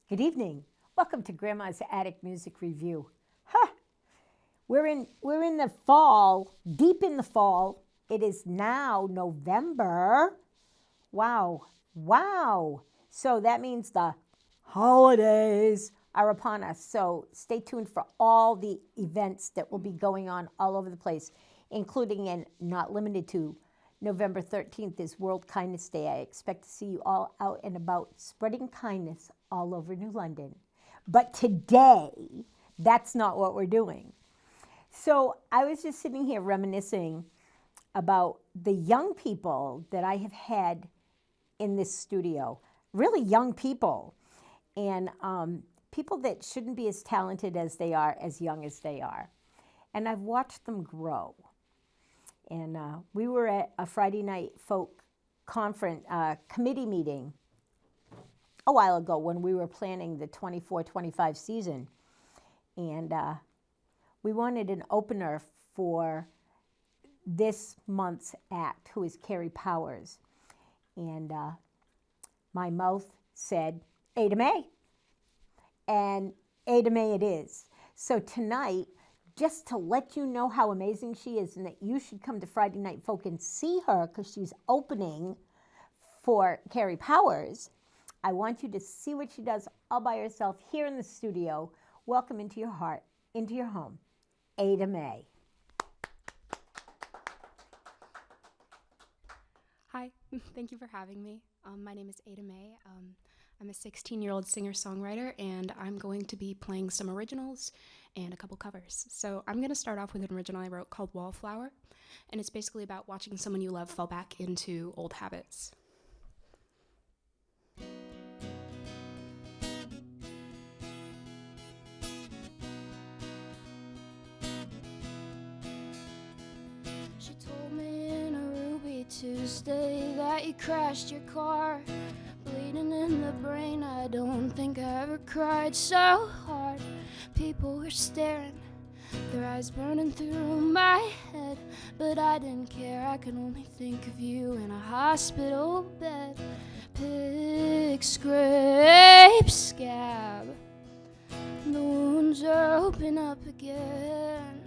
Good evening. Welcome to Grandma's Attic Music Review. Huh. We're in the fall, deep in the fall. It is now November. Wow. So that means the holidays are upon us. So stay tuned for all the events that will be going on all over the place, including and not limited to November 13th is World Kindness Day. I expect to see you all out and about spreading kindness all over New London. But today, that's not what we're doing. So I was just sitting here reminiscing about the young people that I have had in this studio. Really young people. And people that shouldn't be as talented as they are, as young as they are. And I've watched them grow. And we were at a Friday night folk conference committee meeting a while ago when we were planning the 24-25 season. And we wanted an opener for this month's act, who is Carrie Powers. And my mouth said, Ada Mae. And Ada Mae it is. So tonight, just to let you know how amazing she is and that you should come to Friday Night Folk and see her because she's opening for Carrie Powers, I want you to see what she does all by herself here in the studio. Welcome into your heart, into your home, Ada Mae. Hi, thank you for having me. My name is Ada Mae. I'm a 16-year-old singer-songwriter, and I'm going to be playing some originals and a couple covers. So I'm going to start off with an original I wrote called Wallflower, and it's basically about watching someone you love fall back into old habits. She told me in a Ruby Tuesday that you crashed your car, bleeding in the brain. I don't think I ever cried so hard. People were staring, their eyes burning through my head, but I didn't care. I could only think of you in a hospital bed. Pick, scrape, scab, the wounds are open up again.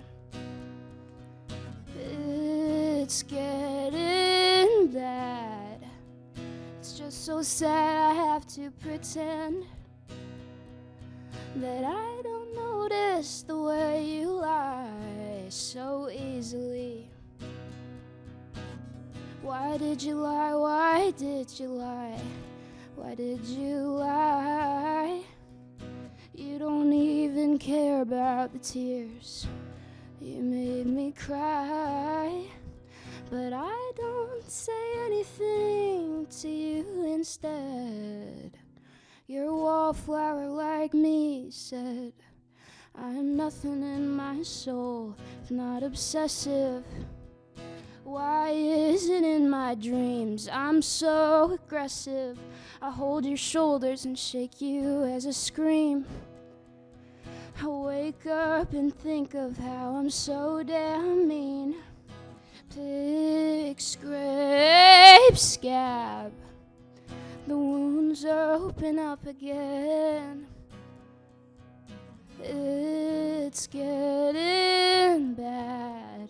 It's getting bad. It's just so sad I have to pretend that I don't notice the way you lie so easily. Why did you lie? Why did you lie? Why did you lie? You don't even care about the tears. You made me cry. But I don't say anything to you instead. You're a wallflower like me said. I'm nothing in my soul, if not obsessive. Why is it in my dreams I'm so aggressive? I hold your shoulders and shake you as I scream. I wake up and think of how I'm so damn mean. Pick, scrape, scab, the wounds are open up again. It's getting bad.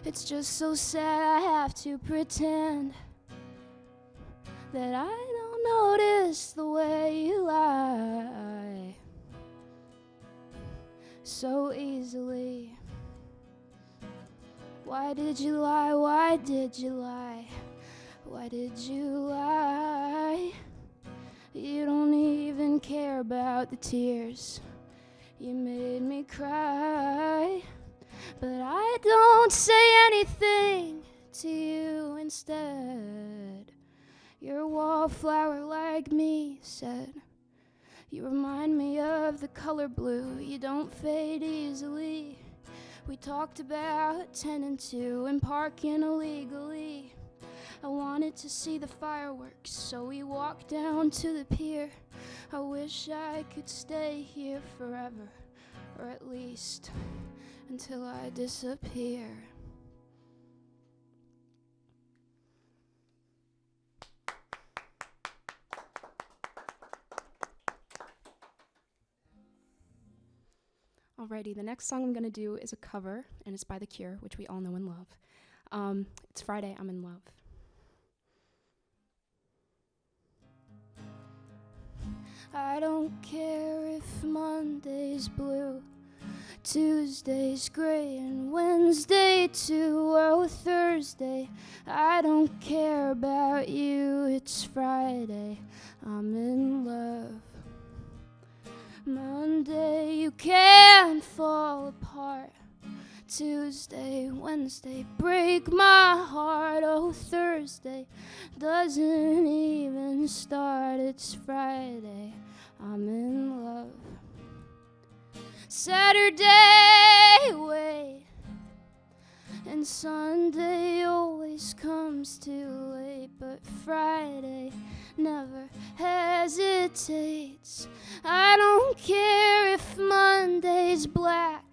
It's just so sad I have to pretend that I don't notice the way you lie. so easily. Why did you lie? Why did you lie? Why did you lie? You don't even care about the tears. You made me cry. But I don't say anything to you instead. You're a wallflower like me, said. You remind me of the color blue. You don't fade easily. We talked about 10 and 2 and parking illegally. I wanted to see the fireworks, so we walked down to the pier. I wish I could stay here forever, or at least until I disappear. Alrighty, the next song I'm going to do is a cover, and it's by The Cure, which we all know and love. It's Friday, I'm in Love. I don't care if Monday's blue, Tuesday's gray, and Wednesday too, oh Thursday. I don't care about you, it's Friday, I'm in love. Monday you can't fall apart, Tuesday, Wednesday break my heart, oh Thursday doesn't even start, it's Friday, I'm in love. Saturday, wait, and Sunday always comes too late, but Friday never hesitates. I don't care if Monday's black,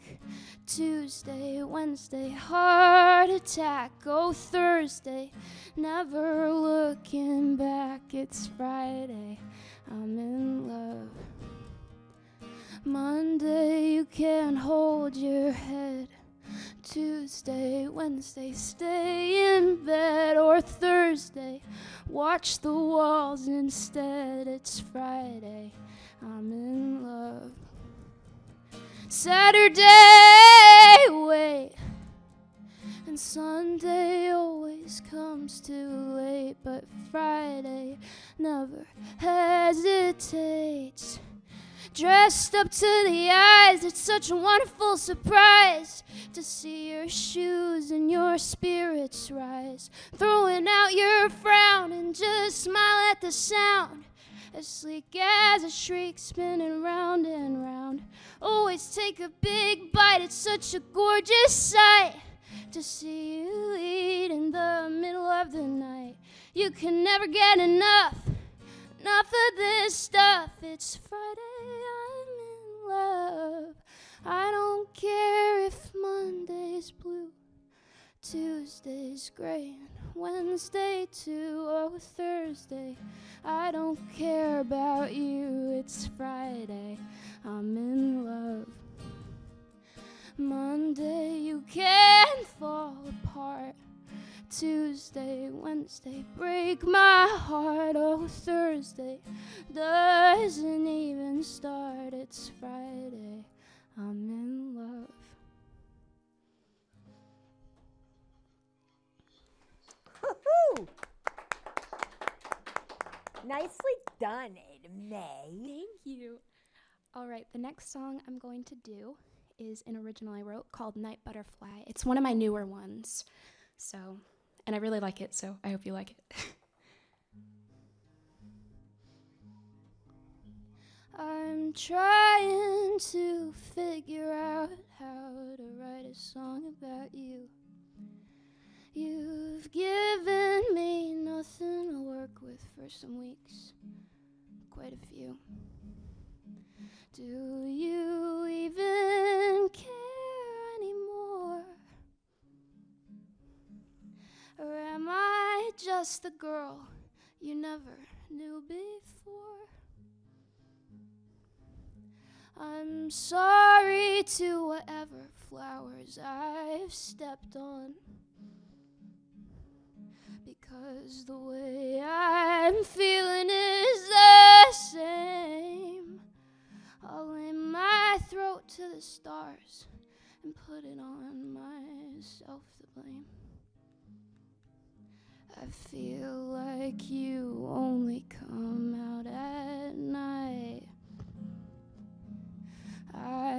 Tuesday, Wednesday, heart attack, oh Thursday, never looking back, it's Friday, I'm in love. Monday, you can't hold your head, Tuesday, Wednesday, stay in bed, or Thursday, watch the walls instead, it's Friday, I'm in love. Saturday, wait, and Sunday always comes too late, but Friday never hesitates. Dressed up to the eyes, it's such a wonderful surprise to see your shoes and your spirits rise. Throwing out your frown and just smile at the sound. As sleek as a shriek spinning round and round. Always take a big bite, it's such a gorgeous sight to see you eat in the middle of the night. You can never get enough of this stuff. It's Friday, I'm in love. I don't care if Monday's blue, Tuesday's gray, and Wednesday too, oh Thursday. I don't care about you, it's Friday, I'm in love. Monday, you can't fall apart, Tuesday, Wednesday, break my heart, oh Thursday, doesn't even start, it's Friday, I'm in love. Woo-hoo! Nicely done, Ada Mae. Thank you. All right, the next song I'm going to do is an original I wrote called Night Butterfly. It's one of my newer ones, and I really like it, so I hope you like it. I'm trying to figure out how to write a song about you. You've given me nothing to work with for some weeks, quite a few. Do you even care anymore? Or am I just the girl you never knew before? I'm sorry to whatever flowers I've stepped on, because the way I'm feeling is the same. I'll lay my throat to the stars and put it on myself to blame. I feel like you only come out at night. I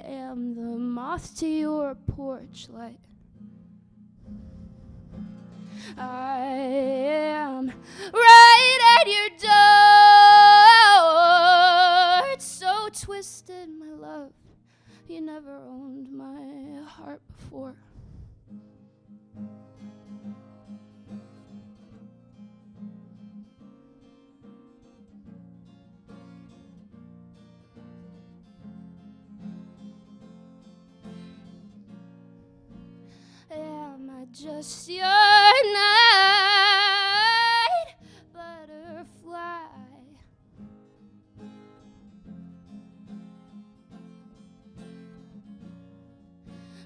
am the moth to your porch light. I am right at your door. It's so twisted, my love. You never owned my heart before. Am I just your night butterfly?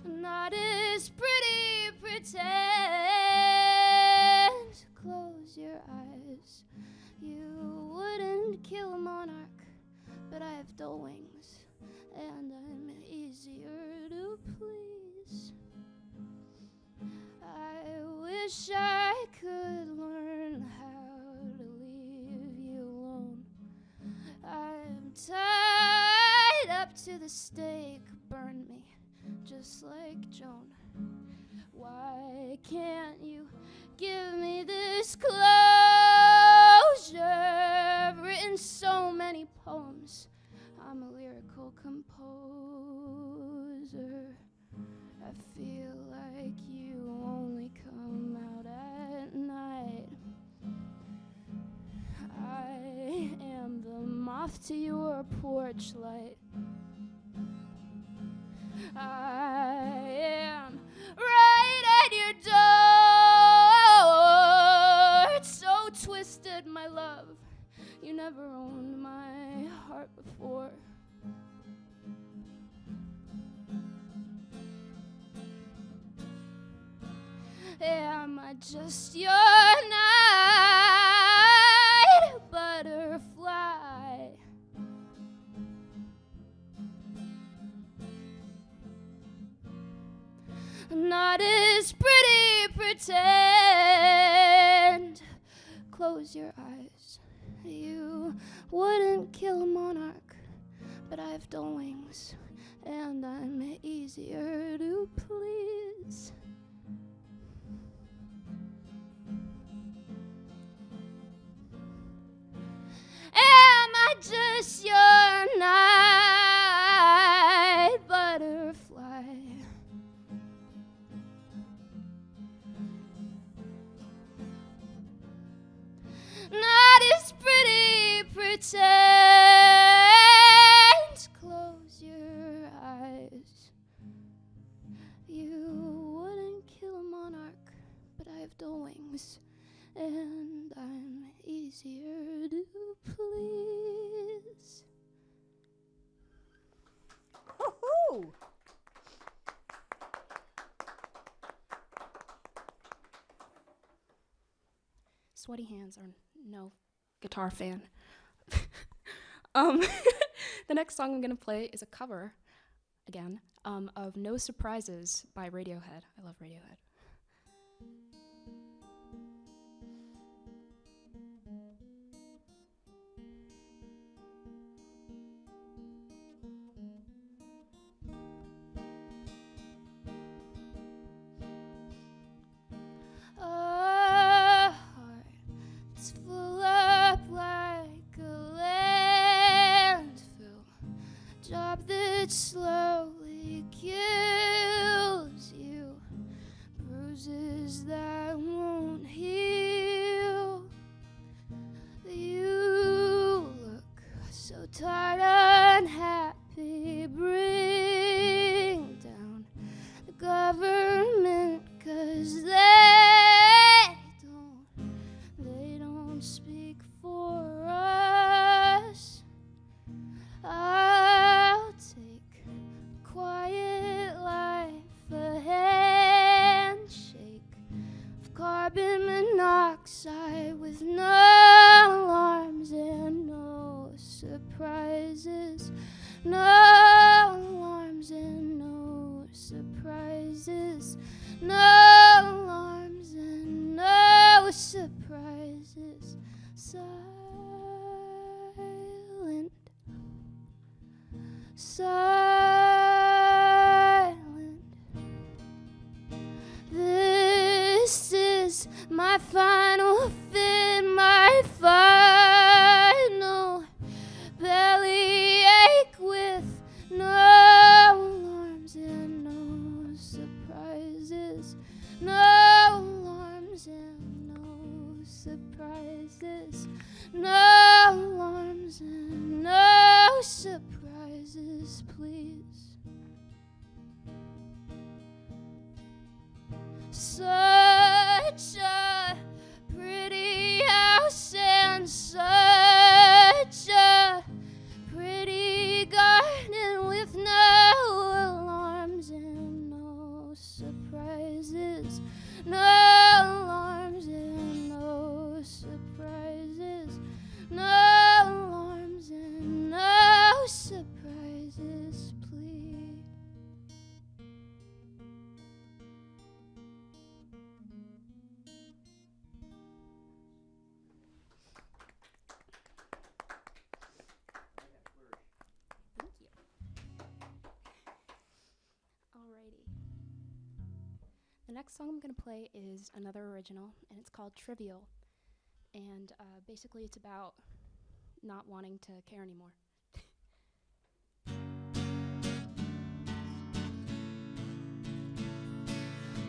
Not as pretty, pretend. Close your eyes. You wouldn't kill a monarch, but I have dull wings, and I'm easier to please. I wish I could learn how to leave you alone. I'm tied up to the stake, burn me just like Joan. Why can't you give me this closure? I've written so many poems. I'm a lyrical composer. I feel like you only come out at night. I am the moth to your porch light. I am right at your door. It's so twisted, my love. You never owned my heart before. Am I just your night butterfly? Not as pretty, pretend. Close your eyes. You wouldn't kill a monarch, but I have dull wings, and I'm easier to please. Am I just your night butterfly? Not as pretty, pretend. Close your eyes. You wouldn't kill a monarch, but I have dull wings, and I'm easier to please. Woohoo! Sweaty hands are no guitar fan. The next song I'm going to play is a cover, again, of No Surprises by Radiohead. I love Radiohead. A heart that's full up like a landfill, job that slowly kills you, bruises that won't heal. You look so tired, unhappy. Bring down the government, 'cause they don't is silent. Silent. This is my final fit, my final belly ache with no alarms and no surprises. No alarms and no surprises. No alarms and no surprises, please. Such a pretty house and such a pretty garden with no alarms and no surprises. No alarms and no surprises. No alarms and no surprises, please. Thank you. Alrighty. The next song I'm going to play is another original, and it's called Trivial. And basically, it's about not wanting to care anymore.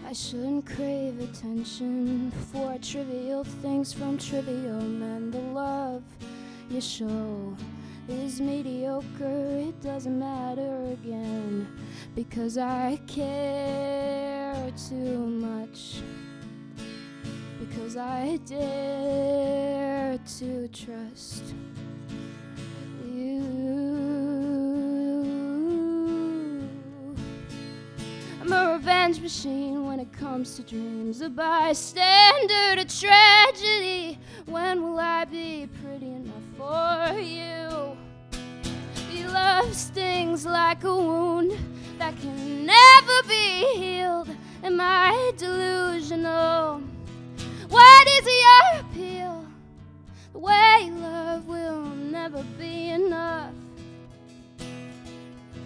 I shouldn't crave attention for trivial things from trivial men. The love you show is mediocre. It doesn't matter again because I care too much. Because I dare to trust you. I'm a revenge machine when it comes to dreams, a bystander to tragedy. When will I be pretty enough for you? Your love stings like a wound that can never be healed. Am I delusional? What is your appeal? The way love will never be enough.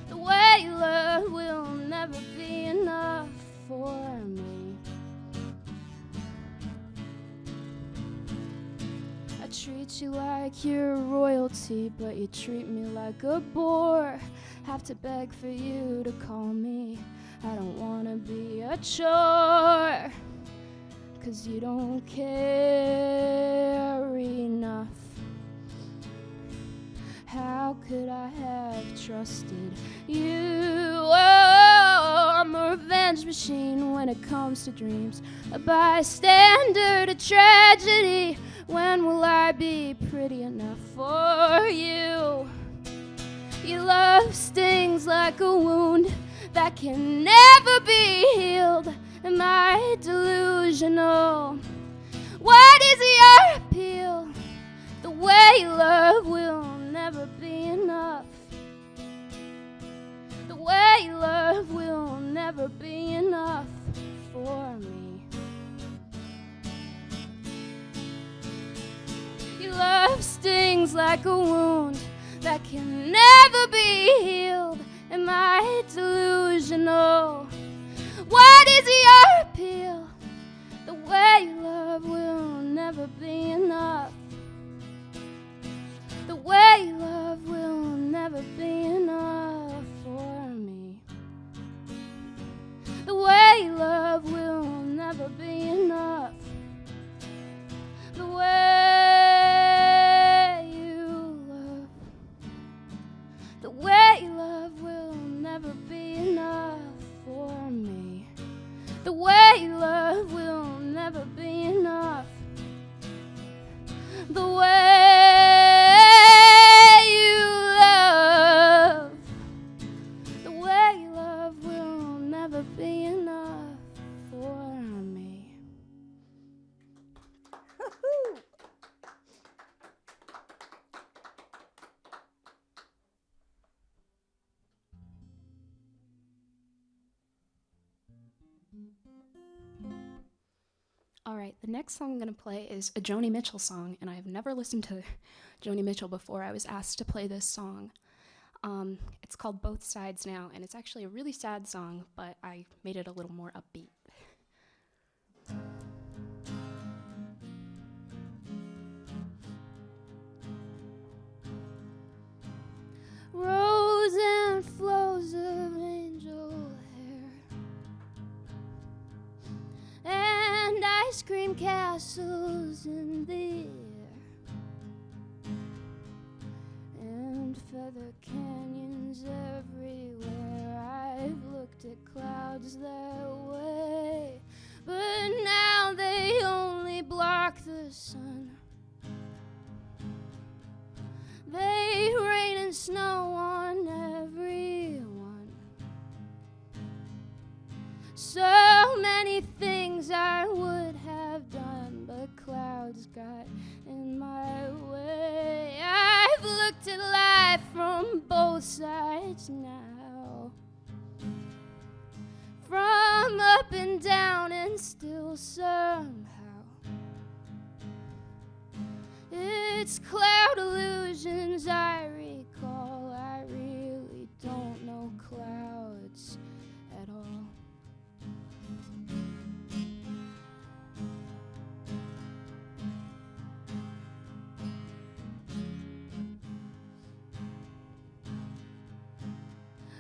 The way love will never be enough for me. I treat you like you're royalty, but you treat me like a bore. Have to beg for you to call me. I don't wanna be a chore. 'Cause you don't care enough. How could I have trusted you? Oh, I'm a revenge machine when it comes to dreams, a bystander to tragedy. When will I be pretty enough for you? Your love stings like a wound that can never be healed. Am I delusional? What is your appeal? The way love will never be enough. The way love will never be enough for me. Your love stings like a wound that can never be healed. Am I delusional? What is your appeal? The way love will never be enough. The way love will never be enough for me. The way love will never be enough. The way you love. The way love will never be enough for me. The way love will never be enough. The way you love. The way love will never be enough for me. Woo-hoo. All right, the next song I'm going to play is a Joni Mitchell song, and I have never listened to Joni Mitchell before. I was asked to play this song. It's called Both Sides Now, and it's actually a really sad song, but I made it a little more upbeat. Rows and flows of angel hair and ice cream castles in the air and feather canyons everywhere. I've looked at clouds that way, but now they only block the sun. They rain and snow on everyone. So many things I would have done, but clouds got in my way. I've looked at life from both sides now, from up and down, and still somehow it's cloud illusions I recall. I really don't know clouds at all.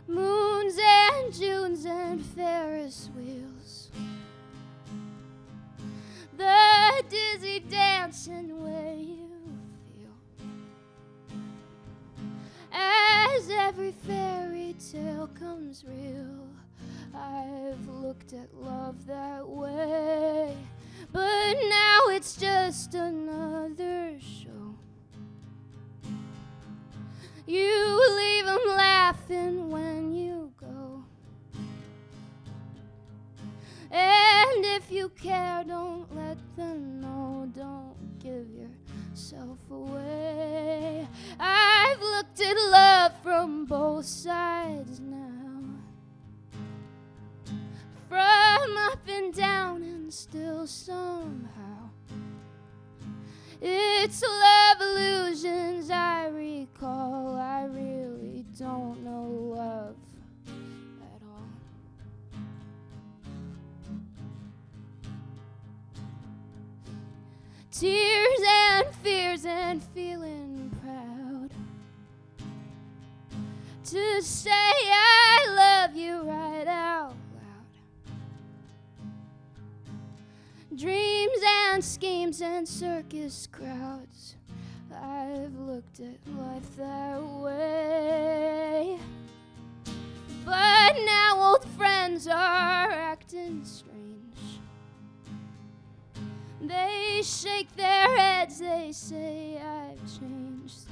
Moons and Junes and Ferris wheels, the dizzy dancing where you feel, as every fairy tale comes real. I've looked at love that way, but now it's just another show. You leave 'em laughing when you go, and if you care, don't let them know. Don't give yourself away. I've looked at love from both sides now, from up and down, and still somehow it's love illusions I recall. I really don't know love at all. Tears and fears and feeling proud to say I love you right out loud. Dreams and schemes and circus crowds, I've looked at life that way, but now old friends are acting strange. They shake their heads, they say I've changed.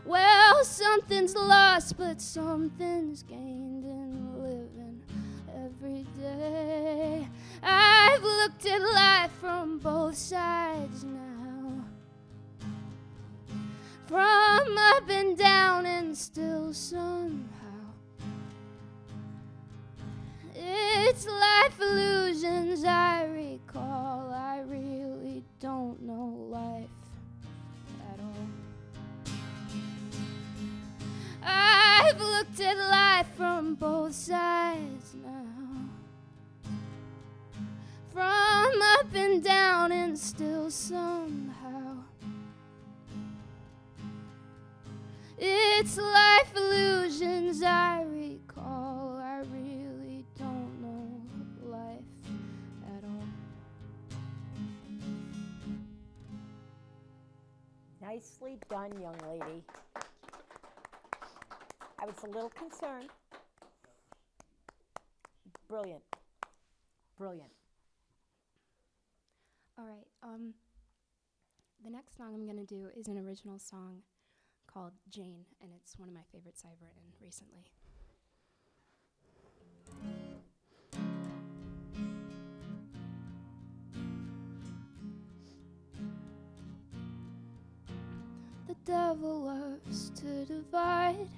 Well, something's lost, but something's gained in living every day. I've looked at life from both sides now, from up and down, and still somehow it's life illusions I recall. I really don't know life at all. I've looked at life from both sides now, from up and down, and still somehow it's life illusions I recall. I really don't know life at all. Nicely done, young lady. I was a little concerned. Brilliant. Brilliant. All right, the next song I'm going to do is an original song called Jane, and it's one of my favorites I've written recently. The devil loves to divide.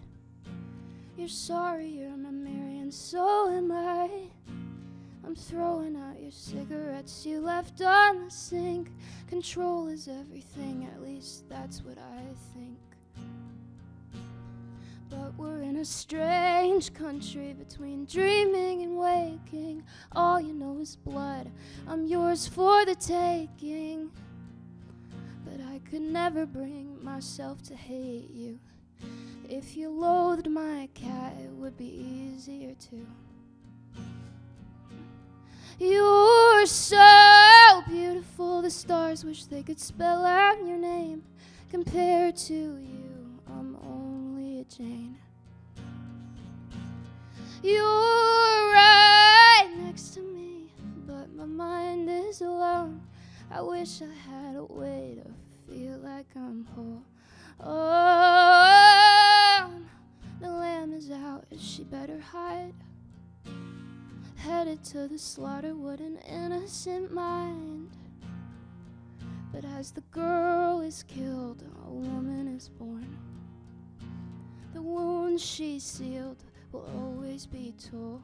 You're sorry, you're my Mary, and so am I. I'm throwing out your cigarettes you left on the sink. Control is everything, at least that's what I think. But we're in a strange country between dreaming and waking. All you know is blood, I'm yours for the taking. But I could never bring myself to hate you. If you loathed my cat, it would be easier to. You're so beautiful, the stars wish they could spell out your name. Compared to you, I'm only a Jane. You're right next to me, but my mind is alone. I wish I had a way to feel like I'm whole. Oh, the lamb is out, she better hide. Headed to the slaughter, what an innocent mind. But as the girl is killed, a woman is born. The wound she sealed will always be told.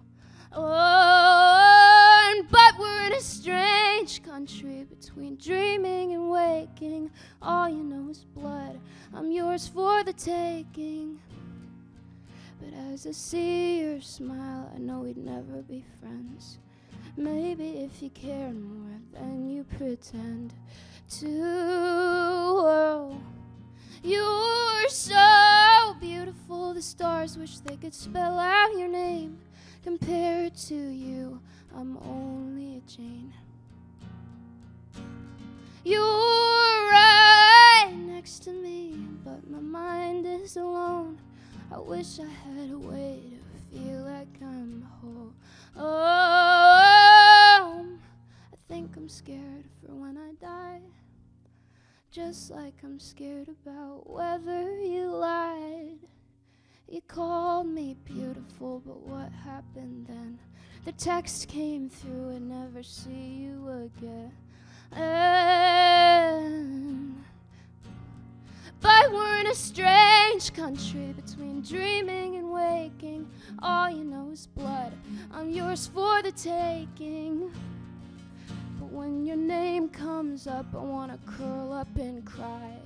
Oh, but we're in a strange country between dreaming and waking. All you know is blood, I'm yours for the taking. But as I see your smile, I know we'd never be friends. Maybe if you cared more than you pretend to. Oh, you're so beautiful, the stars wish they could spell out your name. Compared to you, I'm only a Jane. You're right next to me, but my mind is alone. I wish I had a way to feel like I'm whole. Oh, I think I'm scared for when I die. Just like I'm scared about whether you lied. You called me beautiful, but what happened then? The text came through and never see you again. But we're in a strange country between dreaming and waking. All you know is blood, I'm yours for the taking. But when your name comes up, I wanna curl up and cry.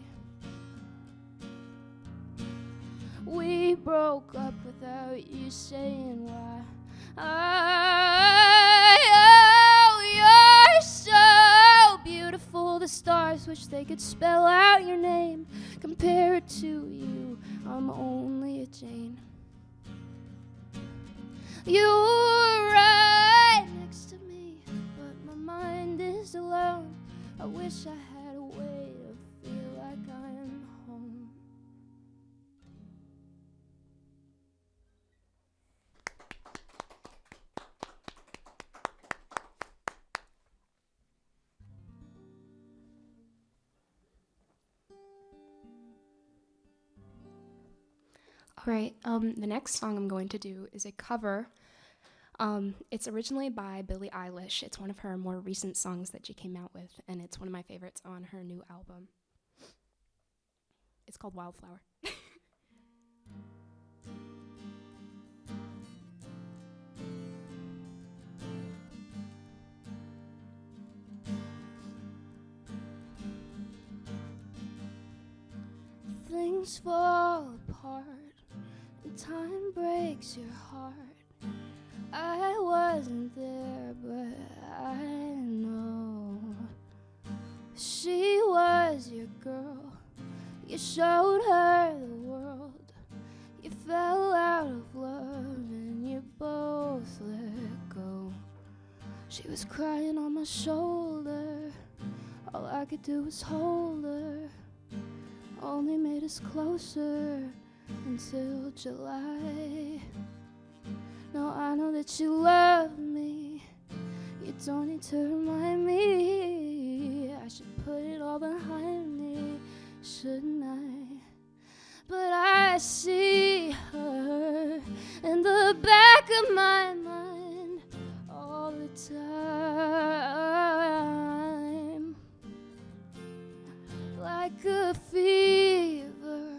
We broke up without you saying why. Oh, you're so beautiful, the stars wish they could spell out your name. Compared to you, I'm only a Jane. You're right next to me, but my mind is alone. I wish I had a way to feel like I'm home. All right, the next song I'm going to do is a cover. It's originally by Billie Eilish. It's one of her more recent songs that she came out with, and it's one of my favorites on her new album. It's called Wildflower. Things fall apart and time breaks your heart. I wasn't there, but I know she was your girl. You showed her the world. You fell out of love and you both let go. She was crying on my shoulder. All I could do was hold her. Only made us closer until July. Now I know that you love me. You don't need to remind me. I should put it all behind me, shouldn't I? But I see her in the back of my mind all the time. Like a fever,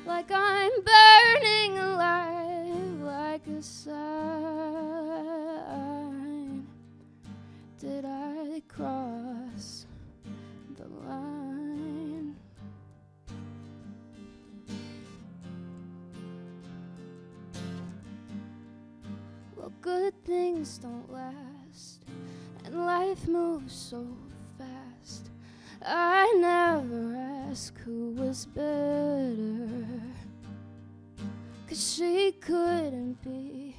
like I'm burning alive, like a sign. good things don't last, and life moves so fast. I never asked who was better, 'cause she couldn't be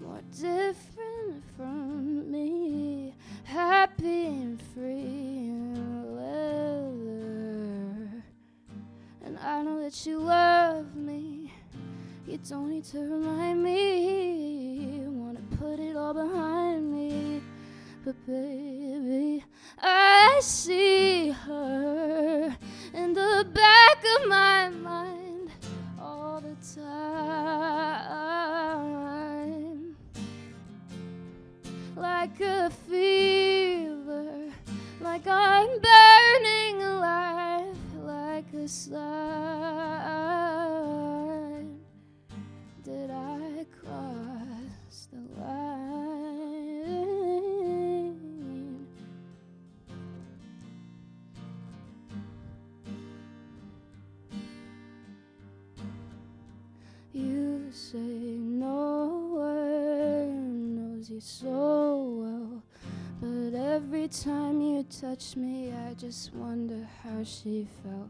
more different from me. Happy and free in leather, and I know that you love me. You don't need to remind me. Wanna put it all behind me, but baby, I see her in the back of my mind all the time, like a fever, like I'm burning alive, like a sign. Did I cross the line? You say no one knows you so well, but every time you touch me, I just wonder how she felt.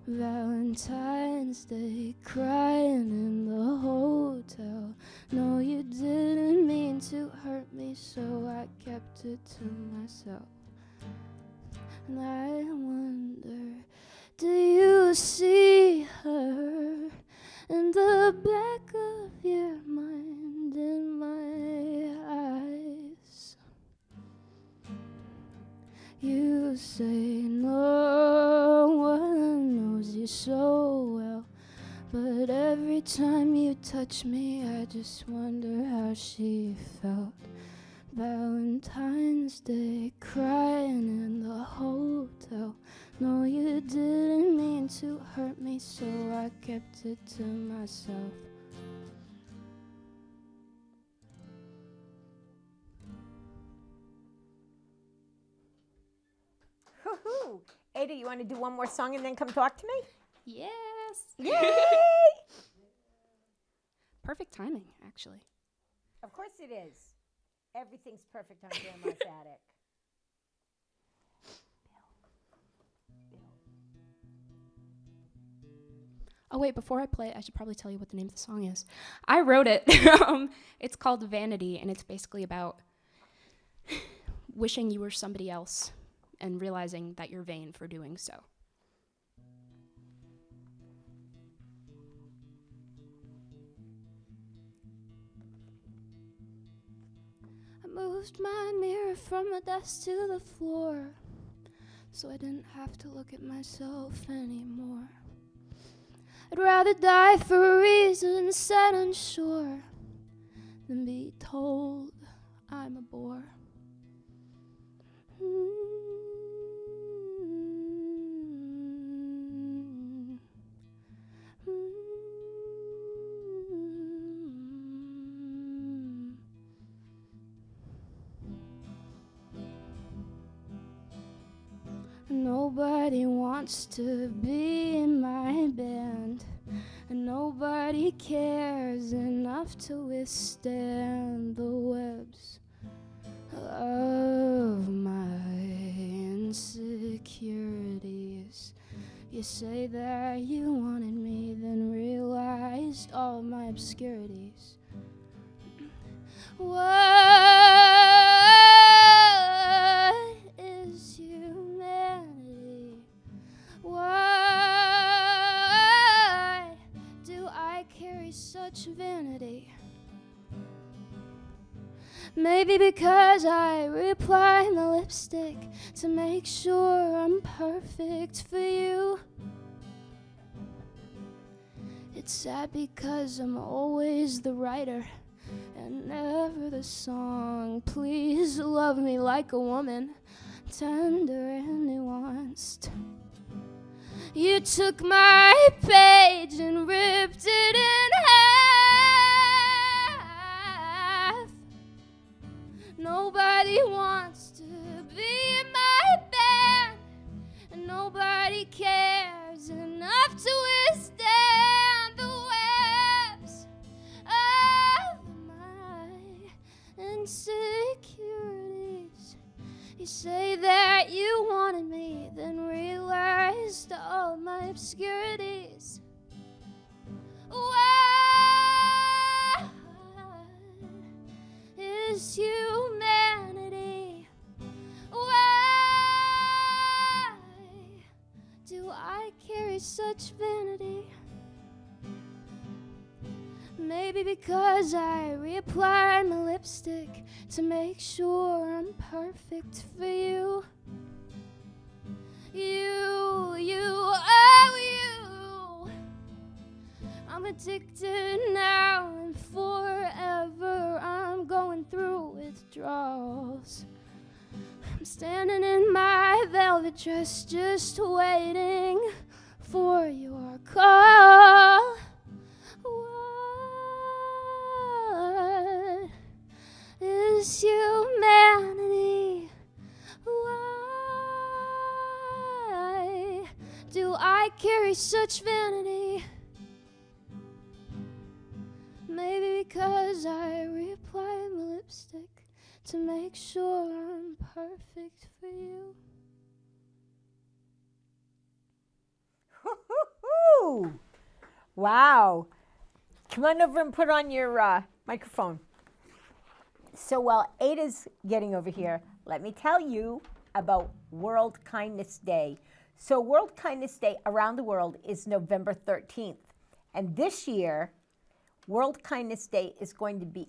Valentine's Day, crying in the hotel. No, you didn't mean to hurt me, so I kept it to myself. And I wonder, do you see her in the back of your mind, in my eyes? You say no one knows you so well, but every time you touch me, I just wonder how she felt. Valentine's Day, crying in the hotel. No, you didn't mean to hurt me, so I kept it to myself. Woohoo! Ada, you want to do one more song and then come talk to me? Yes. Yay! Perfect timing, actually. Of course it is. Everything's perfect on Grandma's Attic. Oh, wait, before I play it, I should probably tell you what the name of the song is. I wrote it. It's called Vanity, and it's basically about wishing you were somebody else and realizing that you're vain for doing so. I moved my mirror from the desk to the floor, so I didn't have to look at myself anymore. I'd rather die for a reason set unsure than be told I'm a bore. Nobody wants to be in my band, and nobody cares enough to withstand the webs of my insecurities. You say that you wanted me, then realized all my obscurities. What is humanity? Why do I carry such vanity? Maybe because I reapply my lipstick to make sure I'm perfect for you. It's sad because I'm always the writer and never the song. Please love me like a woman, tender and nuanced. You took my page and ripped it in half. Nobody wants to be in my band, and nobody cares enough to withstand the webs of my obscurities. What is humanity? Why do I carry such vanity? Maybe because I reapplied my lipstick to make sure I'm perfect for you. You, oh you. I'm addicted now and forever. I'm going through withdrawals. I'm standing in my velvet dress just waiting for your call. What is humanity? Why do I carry such vanity? Maybe because I reapply my lipstick to make sure I'm perfect for you. Woo-hoo-hoo. Wow. Come on over and put on your microphone. So while Ada's getting over here, let me tell you about World Kindness Day. So World Kindness Day around the world is November 13th. And this year, World Kindness Day is going to be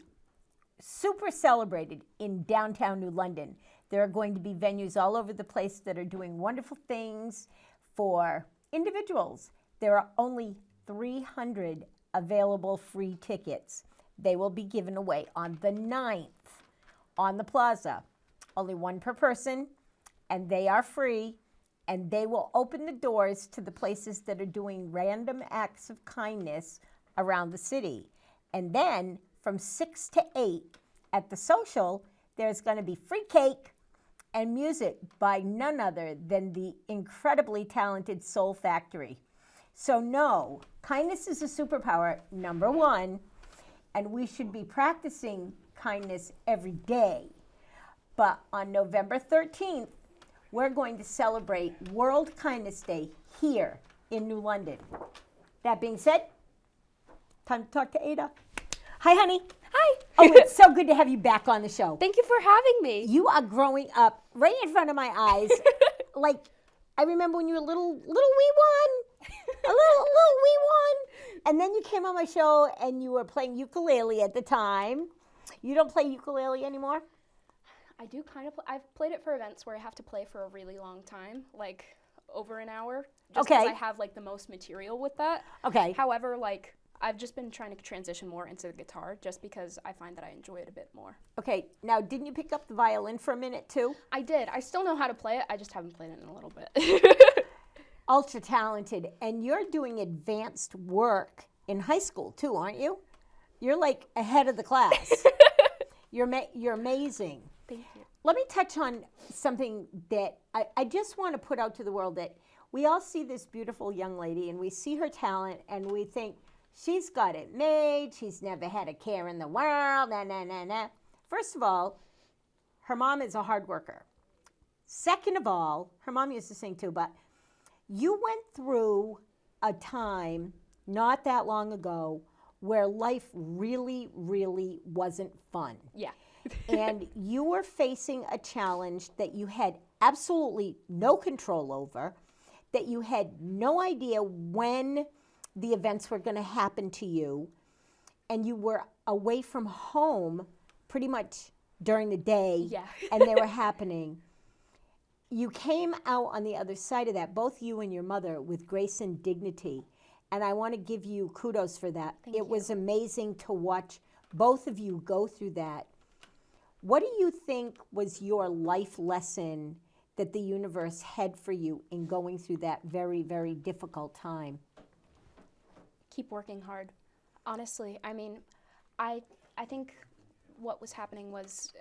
super celebrated in downtown New London. There are going to be venues all over the place that are doing wonderful things for individuals. There are only 300 available free tickets. They will be given away on the 9th on the plaza. Only one per person, and they are free, and they will open the doors to the places that are doing random acts of kindness around the city. And then from 6 to 8 at the social, there's going to be free cake and music by none other than the incredibly talented Soul Factory. So no, kindness is a superpower, number one, and we should be practicing kindness every day. But on November 13th, we're going to celebrate World Kindness Day here in New London. That being said, time to talk to Ada. Hi, honey. Hi. Oh, it's so good to have you back on the show. Thank you for having me. You are growing up right in front of my eyes. Like, I remember when you were a little wee one. A little wee one. And then you came on my show and you were playing ukulele at the time. You don't play ukulele anymore? I do kind of. I've played it for events where I have to play for a really long time, like over an hour. Just because I have like the most material with that. Okay. However, like I've just been trying to transition more into the guitar, just because I find that I enjoy it a bit more. Okay. Now, didn't you pick up the violin for a minute too? I did. I still know how to play it. I just haven't played it in a little bit. Ultra talented, and you're doing advanced work in high school too, aren't you? You're like ahead of the class. You're amazing. Thank you. Let me touch on something that I just want to put out to the world, that we all see this beautiful young lady and we see her talent and we think, she's got it made, she's never had a care in the world, nah. First of all, her mom is a hard worker. Second of all, her mom used to sing too, but you went through a time not that long ago where life really, really wasn't fun. Yeah. And you were facing a challenge that you had absolutely no control over, that you had no idea when the events were going to happen to you, and you were away from home pretty much during the day, Yeah. and they were happening. You came out on the other side of that, both you and your mother, with grace and dignity. And I want to give you kudos for that. It was amazing to watch both of you go through that. What do you think was your life lesson that the universe had for you in going through that very, very difficult time? Keep working hard. Honestly, I mean, I think what was happening was,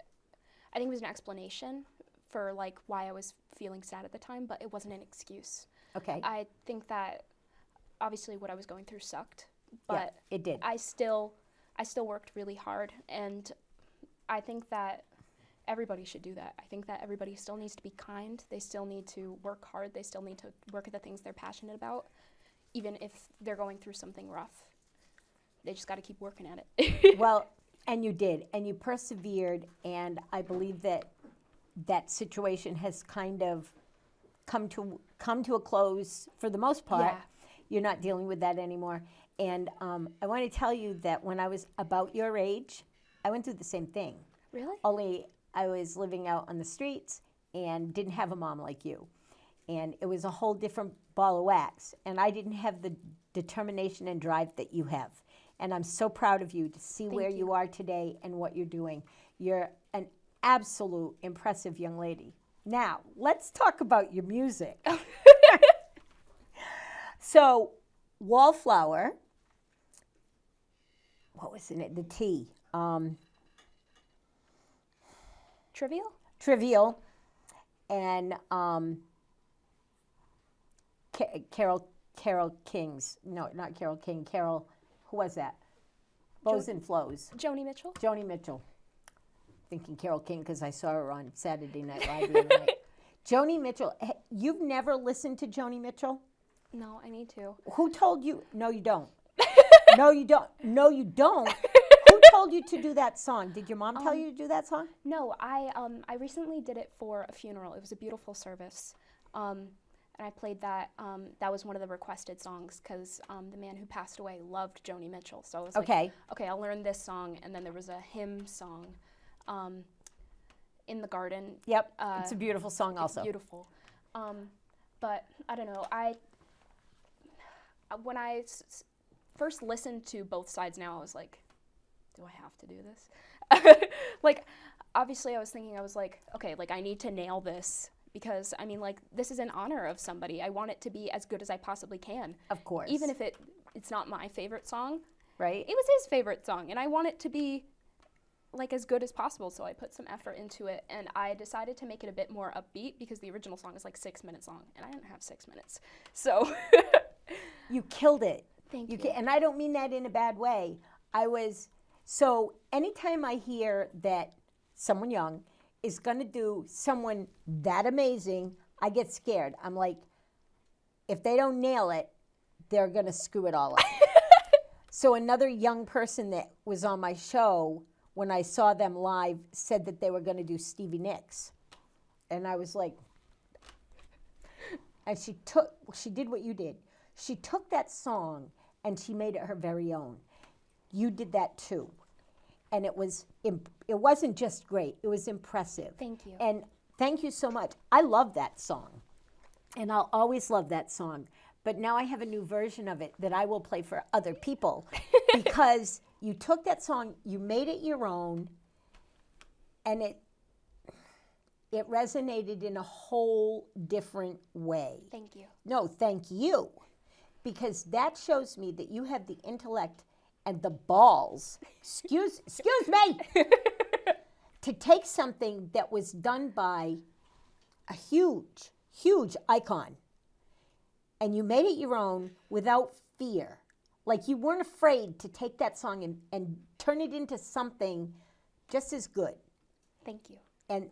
I think it was an explanation for like why I was feeling sad at the time, but it wasn't an excuse. Okay. I think that obviously what I was going through sucked, but yeah, it did. I still worked really hard, and I think that everybody should do that. I think that everybody still needs to be kind. They still need to work hard. They still need to work at the things they're passionate about. even if they're going through something rough. They just got to keep working at it. Well, and you did, and you persevered, and I believe that that situation has kind of come to a close for the most part. Yeah. You're not dealing with that anymore. And I want to tell you that when I was about your age, I went through the same thing. Really? Only I was living out on the streets and didn't have a mom like you. And it was a whole different ball of wax. And I didn't have the determination and drive that you have. And I'm so proud of you to see where you are today and what you're doing. You're an absolute impressive young lady. Now, let's talk about your music. So, Wallflower, what was in it? The T. Trivial? Trivial, and Carol King's. No, not Carol King. Carol, who was that? Bows and Flows. Joni Mitchell? Joni Mitchell. Thinking Carol King because I saw her on Saturday Night Live the other night. Joni Mitchell. You've never listened to Joni Mitchell? No, I need to. Who told you? No, you don't. No, you don't. No, you don't. Who told you to do that song? Did your mom tell you to do that song? No, I recently did it for a funeral. It was a beautiful service, and I played that. That was one of the requested songs because the man who passed away loved Joni Mitchell. So I was like, okay, I'll learn this song. And then there was a hymn song, "In the Garden." Yep, it's a beautiful song also. Beautiful, but I don't know. When I first listened to both sides, now I was like, do I have to do this? Like, obviously I was thinking, I was like, okay, like I need to nail this because I mean, like, this is in honor of somebody. I want it to be as good as I possibly can. Of course. Even if it's not my favorite song. Right. It was his favorite song, and I want it to be like as good as possible, so I put some effort into it, and I decided to make it a bit more upbeat because the original song is like 6 minutes long, and I didn't have 6 minutes. So you killed it. Thank you. And I don't mean that in a bad way. So anytime I hear that someone young is going to do someone that amazing, I get scared. I'm like, if they don't nail it, they're going to screw it all up. So another young person that was on my show, when I saw them live, said that they were going to do Stevie Nicks. And I was like, and she did what you did. She took that song and she made it her very own. You did that too. And it wasn't just great, it was impressive. Thank you. And thank you so much. I love that song. And I'll always love that song. But now I have a new version of it that I will play for other people because you took that song, you made it your own, and it resonated in a whole different way. Thank you. No, thank you. Because that shows me that you have the intellect and the balls, excuse me, to take something that was done by a huge, huge icon, and you made it your own without fear. Like you weren't afraid to take that song and turn it into something just as good. Thank you. And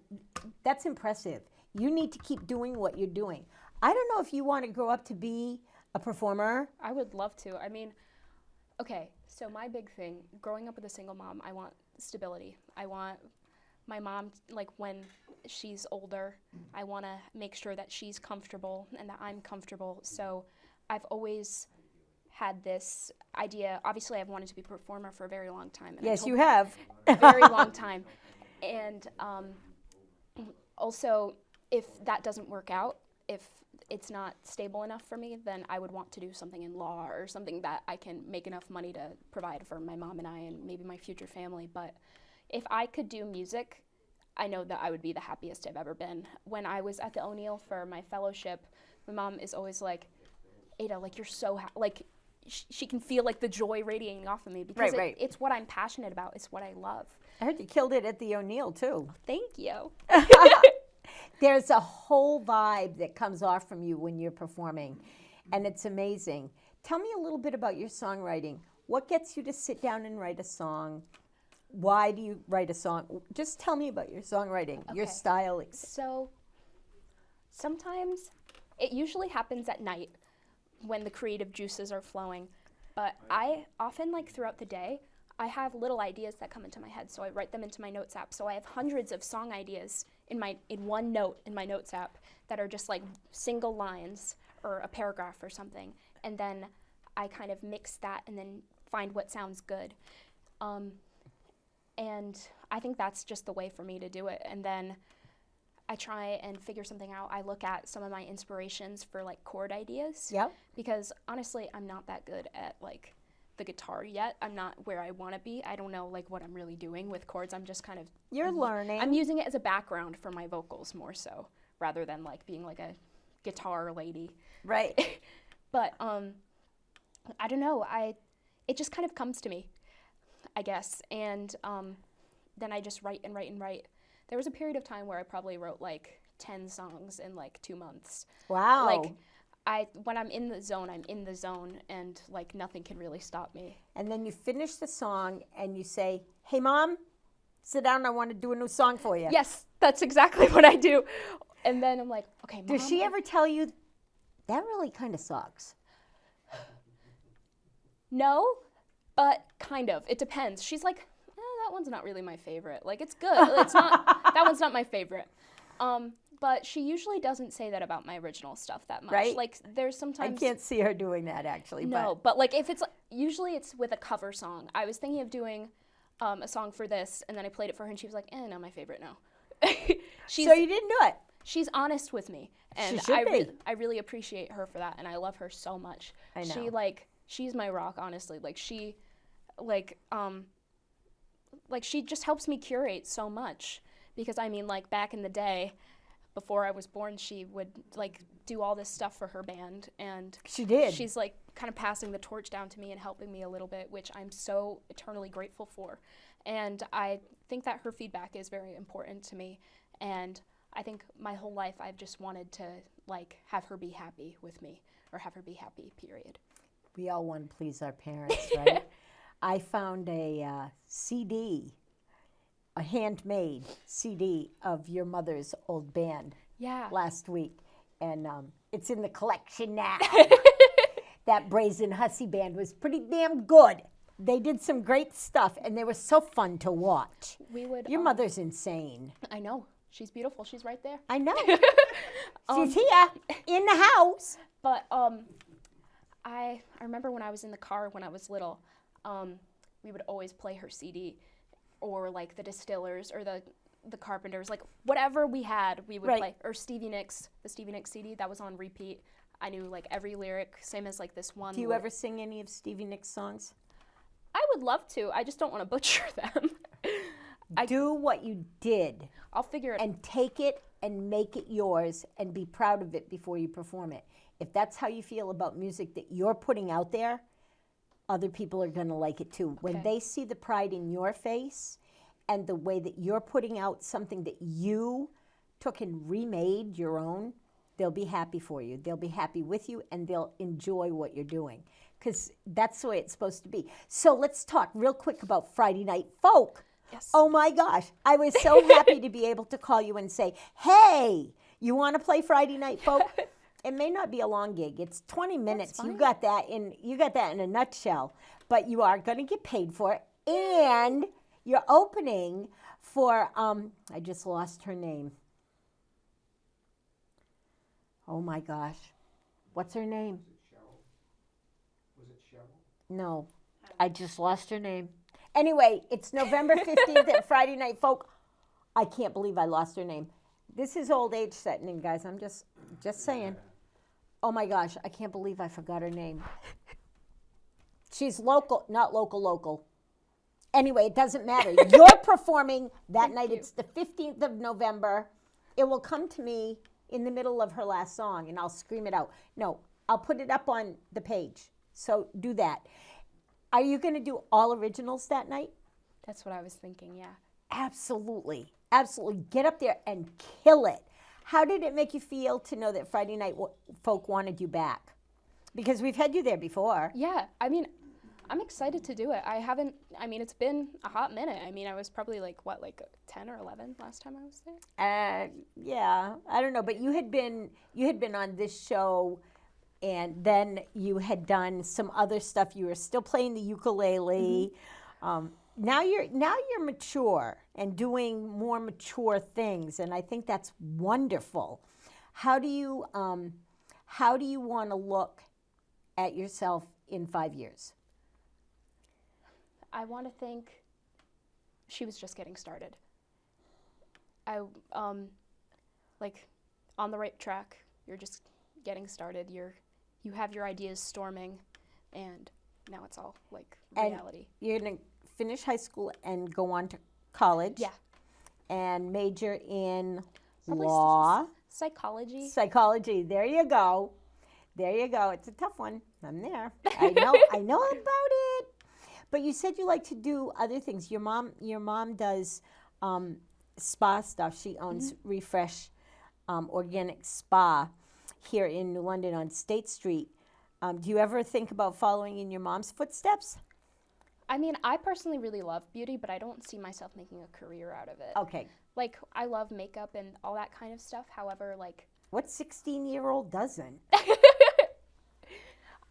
that's impressive. You need to keep doing what you're doing. I don't know if you want to grow up to be a performer. I would love to. I mean, okay, so my big thing, growing up with a single mom, I want stability. I want my mom, like when she's older, I want to make sure that she's comfortable and that I'm comfortable. So I've always had this idea. Obviously, I've wanted to be a performer for a very long time. And Yes, you have. a very long time. And also, if that doesn't work out, if it's not stable enough for me, then I would want to do something in law or something that I can make enough money to provide for my mom and I and maybe my future family. But if I could do music, I know that I would be the happiest I've ever been. When I was at the O'Neill for my fellowship, my mom is always like, Ada, like you're so like she can feel like the joy radiating off of me because it's what I'm passionate about. It's what I love. I heard you killed it at the O'Neill too. Thank you. There's a whole vibe that comes off from you when you're performing, and it's amazing. Tell me a little bit about your songwriting. What gets you to sit down and write a song? Why do you write a song? Just tell me about your songwriting, your style. So sometimes it usually happens at night. when the creative juices are flowing. But I often, like, throughout the day, I have little ideas that come into my head, so I write them into my notes app. So I have hundreds of song ideas in one note in my notes app that are just like single lines or a paragraph or something. And then I kind of mix that and then find what sounds good. And I think that's just the way for me to do it. And then I try and figure something out. I look at some of my inspirations for like chord ideas. Yep. Because honestly, I'm not that good at like the guitar yet. I'm not where I want to be. I don't know like what I'm really doing with chords. I'm just kind of You're learning. I'm using it as a background for my vocals more so, rather than like being like a guitar lady. Right. But I don't know. It just kind of comes to me, I guess. And then I just write and write and write. There was a period of time where I probably wrote like 10 songs in like 2 months. Wow. Like when I'm in the zone, I'm in the zone, and like nothing can really stop me. And then you finish the song and you say, "Hey, Mom, sit down. I want to do a new song for you." Yes, that's exactly what I do. And then I'm like, okay, Mom. Does she ever tell you, that really kind of sucks? No, but kind of. It depends. She's like, that one's not really my favorite. Like, it's good. It's not. That one's not my favorite. But she usually doesn't say that about my original stuff that much. Right. Like, there's sometimes. I can't see her doing that, actually. No, but like if it's usually it's with a cover song. I was thinking of doing a song for this, and then I played it for her, and she was like, not my favorite, no. So you didn't do it? She's honest with me, and She should be. I really appreciate her for that, and I love her so much. I know. She's my rock, honestly. Like she just helps me curate so much, because I mean, like back in the day, before I was born, she would like do all this stuff for her band, and She did. she's like kind of passing the torch down to me and helping me a little bit, which I'm so eternally grateful for. And I think that her feedback is very important to me, and I think my whole life I've just wanted to like have her be happy with me, or have her be happy, period. We all want to please our parents, right? I found a CD, a handmade CD of your mother's old band Yeah. last week, and it's in the collection now. That Brazen Hussy band was pretty damn good. They did some great stuff, and they were so fun to watch. We would. Your mother's insane. I know. She's beautiful. She's right there. I know. She's here in the house. But I remember when I was in the car when I was little, we would always play her CD, or like the Distillers or the Carpenters, like whatever we had, we would Right. play. Or Stevie Nicks, the Stevie Nicks CD, that was on repeat. I knew like every lyric, same as like this one. Do you ever sing any of Stevie Nicks' songs? I would love to. I just don't want to butcher them. Do what you did I'll figure it. and take it and make it yours and be proud of it before you perform it. If that's how you feel about music that you're putting out there, other people are going to like it too. When Okay. they see the pride in your face and the way that you're putting out something that you took and remade your own, they'll be happy for you. They'll be happy with you, and they'll enjoy what you're doing, because that's the way it's supposed to be. So let's talk real quick about Friday Night Folk. Yes. Oh my gosh, I was so happy to be able to call you and say, hey, you want to play Friday Night Folk? It may not be a long gig. It's 20 minutes. You fine. got that in a nutshell. But you are going to get paid for it. And you're opening for I just lost her name. Oh my gosh. What's her name? Was it Cheryl? No. I just lost her name. Anyway, it's November 15th at Friday Night Folk. I can't believe I lost her name. This is old age setting in, guys. I'm just saying. Oh my gosh, I can't believe I forgot her name. She's local, not local. Anyway, it doesn't matter. You're performing that night. It's the 15th of November. It will come to me in the middle of her last song, and I'll scream it out. No, I'll put it up on the page. So do that. Are you going to do all originals that night? That's what I was thinking, yeah. Absolutely. Absolutely. Get up there and kill it. How did it make you feel to know that Friday Night Folk wanted you back? Because we've had you there before. Yeah, I mean, I'm excited to do it. It's been a hot minute. I mean, I was probably like 10 or 11 last time I was there? Yeah, I don't know, but you had been on this show and then you had done some other stuff. You were still playing the ukulele. Now you're mature and doing more mature things, and I think that's wonderful. How do you want to look at yourself in 5 years? I want to think she was just getting started. I like on the right track. You're just getting started. You have your ideas storming, and now it's all like reality. And you're gonna finish high school and go on to college. Yeah. And major in Probably law. Psychology. Psychology. There you go. There you go. It's a tough one. I'm there. I know about it. But you said you like to do other things. Your mom does spa stuff. She owns Refresh Organic Spa here in New London on State Street. Do you ever think about following in your mom's footsteps? I mean, I personally really love beauty, but I don't see myself making a career out of it. Okay. Like, I love makeup and all that kind of stuff. However, like, What 16-year-old doesn't?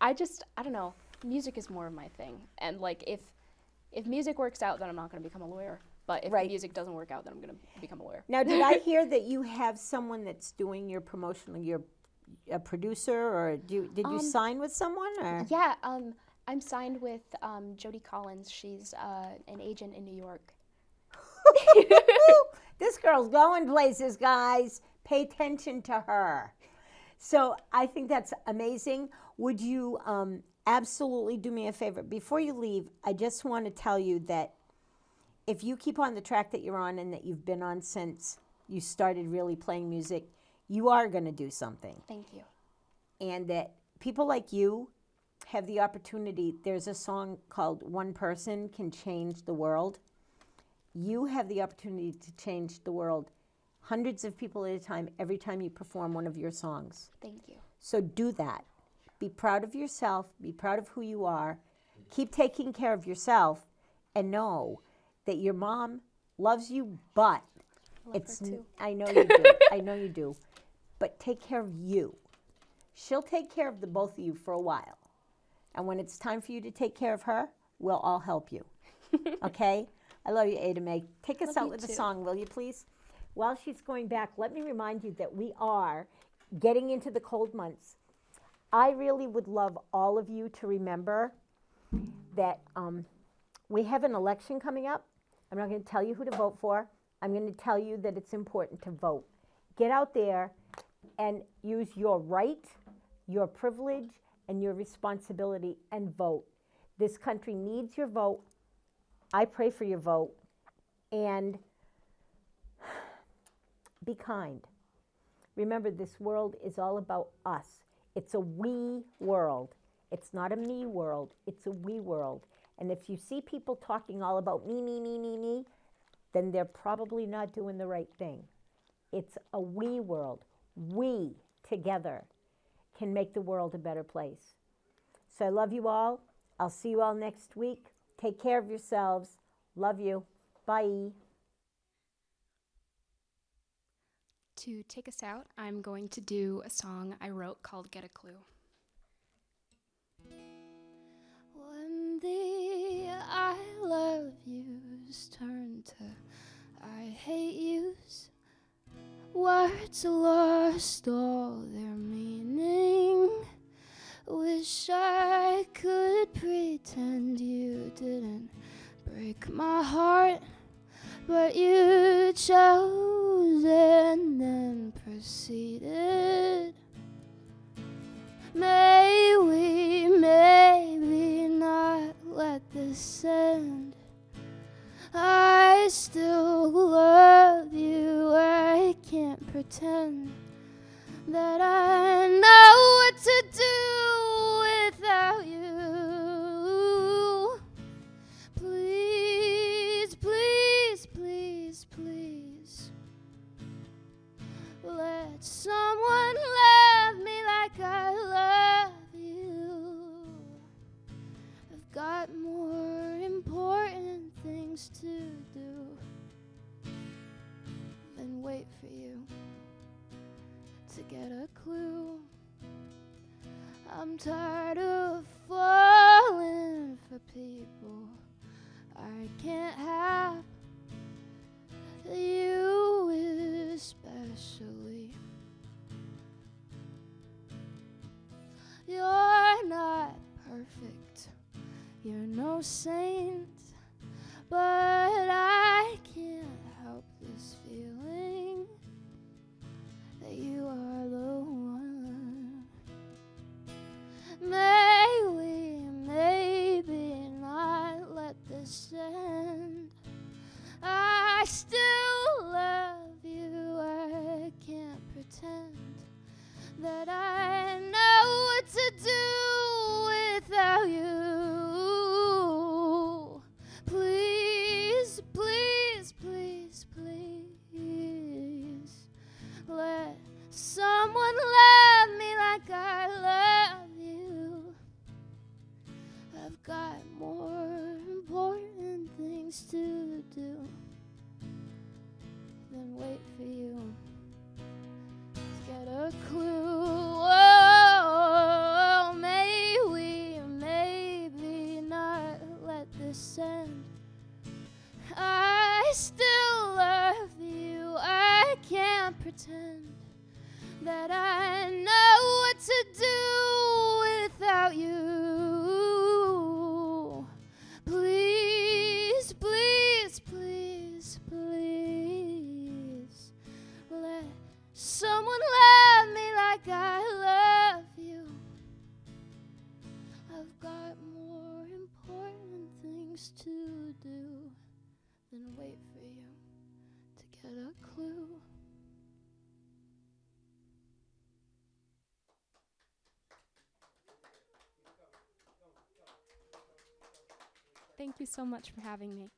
I don't know. Music is more of my thing. And like, if music works out, then I'm not going to become a lawyer. But if Right. music doesn't work out, then I'm going to become a lawyer. Now, did I hear that you have someone that's doing your promotion? You're a producer, or did you sign with someone? Or? Yeah, I'm signed with Jody Collins. She's an agent in New York. This girl's going places, guys. Pay attention to her. So I think that's amazing. Would you absolutely do me a favor? Before you leave, I just want to tell you that if you keep on the track that you're on and that you've been on since you started really playing music, you are going to do something. Thank you. And that people like you have the opportunity. There's a song called One Person Can Change the World. You have the opportunity to change the world hundreds of people at a time every time you perform one of your songs. Thank you. So do that. Be proud of yourself. Be proud of who you are. Keep taking care of yourself, and know that your mom loves you, but I love her too. I know you do. I know you do. But take care of you. She'll take care of the both of you for a while. And when it's time for you to take care of her, we'll all help you. Okay? I love you, Ada Mae. Take us Love out you with a too. song, will you please? While she's going back, let me remind you that we are getting into the cold months. I really would love all of you to remember that we have an election coming up. I'm not going to tell you who to vote for. I'm going to tell you that it's important to vote. Get out there and use your right, your privilege, and your responsibility and vote. This country needs your vote. I pray for your vote. And be kind. Remember, this world is all about us. It's a we world. It's not a me world. It's a we world. And if you see people talking all about me, then they're probably not doing the right thing. It's a we world. We together can make the world a better place. So I love you all. I'll see you all next week. Take care of yourselves. Love you. Bye. To take us out, I'm going to do a song I wrote called Get a Clue. When the I love yous turn to I hate yous, words lost all their meaning. Wish I could pretend you didn't break my heart, but you chose and then proceeded. May we maybe not let this end. I still love you. I can't pretend that I know what to do without you. Please, please, please, please, let someone love me like I love you. I've got more important things to do than wait for you to get a clue. I'm tired of falling for people I can't have. You especially. You're not perfect, you're no saint, but I can't help this feeling that you are the one. May we maybe not let this end. I still love you, I can't pretend that I know what to do without you. Please, please, please, please, let someone love me like I love you. I've got more important things to do than wait for you to get a clue. Oh, may we maybe not let this end. I still love you, I can't pretend that I know what to do without you. Please, please, please, please, let someone love me like I love you. I've got more important things to do than wait for you to get a clue. Thank you so much for having me.